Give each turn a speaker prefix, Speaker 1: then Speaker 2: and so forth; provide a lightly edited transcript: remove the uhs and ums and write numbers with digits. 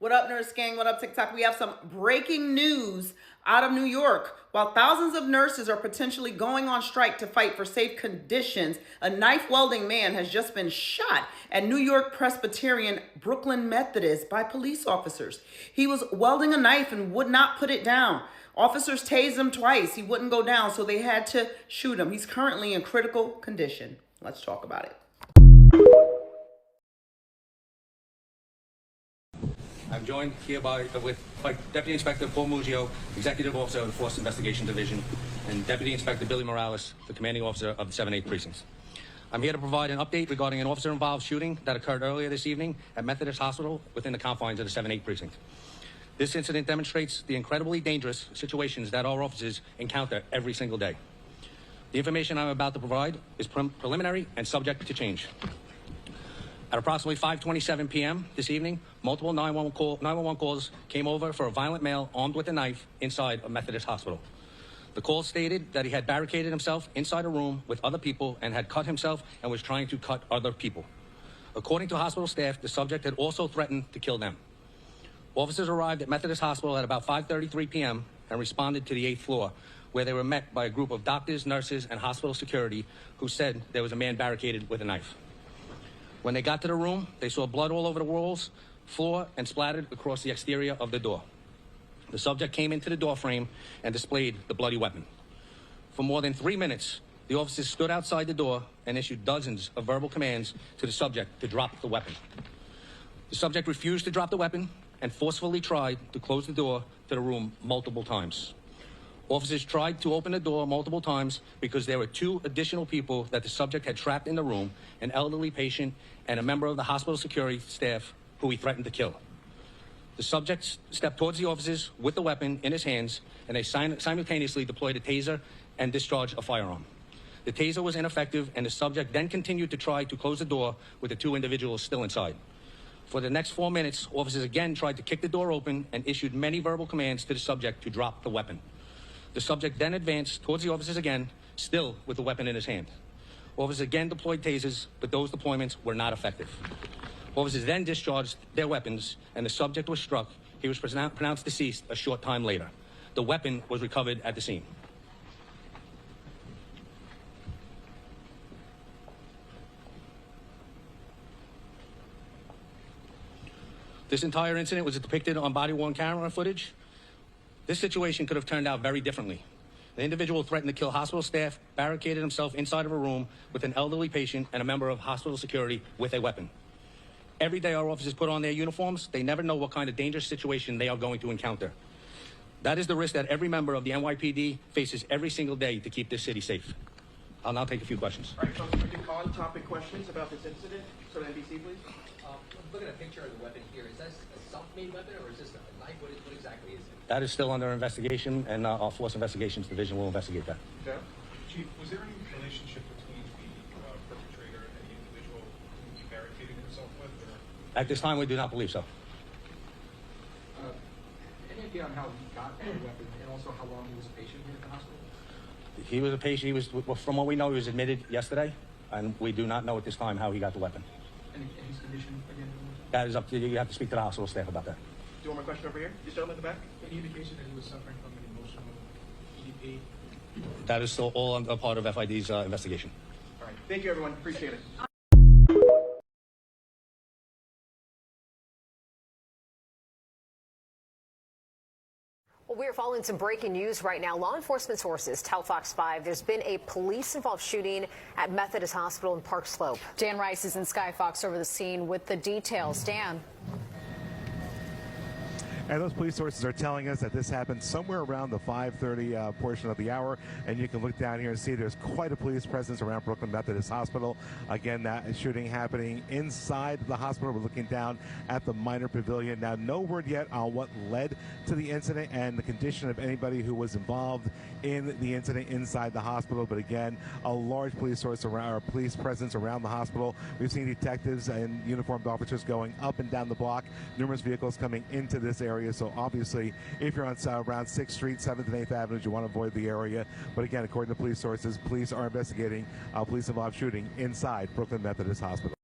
Speaker 1: What up, Nurse Gang? What up, TikTok? We have some breaking news out of New York. While thousands of nurses are potentially going on strike to fight for safe conditions, a knife welding man has just been shot at New York Presbyterian Brooklyn Methodist by police officers. He was welding a knife and would not put it down. Officers tased him twice. He wouldn't go down, so they had to shoot him. He's currently in critical condition. Let's talk about it.
Speaker 2: I'm joined here by Deputy Inspector Paul Muggio, Executive Officer of the Force Investigation Division, and Deputy Inspector Billy Morales, the Commanding Officer of the 7-8 Precincts. I'm here to provide an update regarding an officer-involved shooting that occurred earlier this evening at Methodist Hospital within the confines of the 7-8 Precinct. This incident demonstrates the incredibly dangerous situations that our officers encounter every single day. The information I'm about to provide is preliminary and subject to change. At approximately 5:27 p.m. this evening, multiple 911 calls came over for a violent male armed with a knife inside a Methodist hospital. The call stated that he had barricaded himself inside a room with other people and had cut himself and was trying to cut other people. According to hospital staff, the subject had also threatened to kill them. Officers arrived at Methodist Hospital at about 5:33 p.m. and responded to the 8th floor, where they were met by a group of doctors, nurses, and hospital security who said there was a man barricaded with a knife. When they got to the room, they saw blood all over the walls, floor, and splattered across the exterior of the door. The subject came into the door frame and displayed the bloody weapon. For more than 3 minutes, the officers stood outside the door and issued dozens of verbal commands to the subject to drop the weapon. The subject refused to drop the weapon and forcefully tried to close the door to the room multiple times. Officers tried to open the door multiple times because there were 2 additional people that the subject had trapped in the room, an elderly patient and a member of the hospital security staff who he threatened to kill. The subject stepped towards the officers with the weapon in his hands, and they simultaneously deployed a taser and discharged a firearm. The taser was ineffective, and the subject then continued to try to close the door with the 2 individuals still inside. For the next 4 minutes, officers again tried to kick the door open and issued many verbal commands to the subject to drop the weapon. The subject then advanced towards the officers again, still with the weapon in his hand. Officers again deployed tasers, but those deployments were not effective. Officers then discharged their weapons, and the subject was struck. He was pronounced deceased a short time later. The weapon was recovered at the scene. This entire incident was depicted on body-worn camera footage. This situation could have turned out very differently. The individual threatened to kill hospital staff, barricaded himself inside of a room with an elderly patient and a member of hospital security with a weapon. Every day our officers put on their uniforms, they never know what kind of dangerous situation they are going to encounter. That is the risk that every member of the NYPD faces every single day to keep this city safe. I'll now take a few questions.
Speaker 3: All right, folks, we can call topic questions about this incident. So NBC, please.
Speaker 4: Look at a picture of the weapon here. Is that a self-made weapon or is this a knife? What exactly is it?
Speaker 2: That is still under investigation, and our Force Investigations Division will investigate that.
Speaker 3: Joe?
Speaker 5: Chief, was there any relationship between the perpetrator and the individual who he barricaded himself with? Or?
Speaker 2: At this time, we do not believe so.
Speaker 4: Any idea on how he got the weapon and also how long he was a patient here at the hospital?
Speaker 2: He was a patient. From what we know, he was admitted yesterday, and we do not know at this time how he got the weapon.
Speaker 4: And his condition again?
Speaker 2: That is up to you. You have to speak to the hospital staff about that.
Speaker 3: Do you want my question over here? You still in the back?
Speaker 5: Any indication that he was suffering from an emotional EDP?
Speaker 2: That is still all a part of FID's investigation.
Speaker 3: All right. Thank you, everyone. Appreciate it.
Speaker 6: Well, we are following some breaking news right now. Law enforcement sources tell Fox 5 there's been a police-involved shooting at Methodist Hospital in Park Slope.
Speaker 7: Dan Rice is in Sky Fox over the scene with the details. Dan.
Speaker 8: And those police sources are telling us that this happened somewhere around the 5:30 portion of the hour. And you can look down here and see there's quite a police presence around Brooklyn Methodist Hospital. Again, that shooting happening inside the hospital. We're looking down at the minor pavilion. Now, no word yet on what led to the incident and the condition of anybody who was involved in the incident inside the hospital. But again, a large police source around, or police presence around the hospital. We've seen detectives and uniformed officers going up and down the block, numerous vehicles coming into this area. So obviously, if you're on around 6th Street, 7th and 8th Avenues, you want to avoid the area. But again, according to police sources, police are investigating a police-involved shooting inside Brooklyn Methodist Hospital.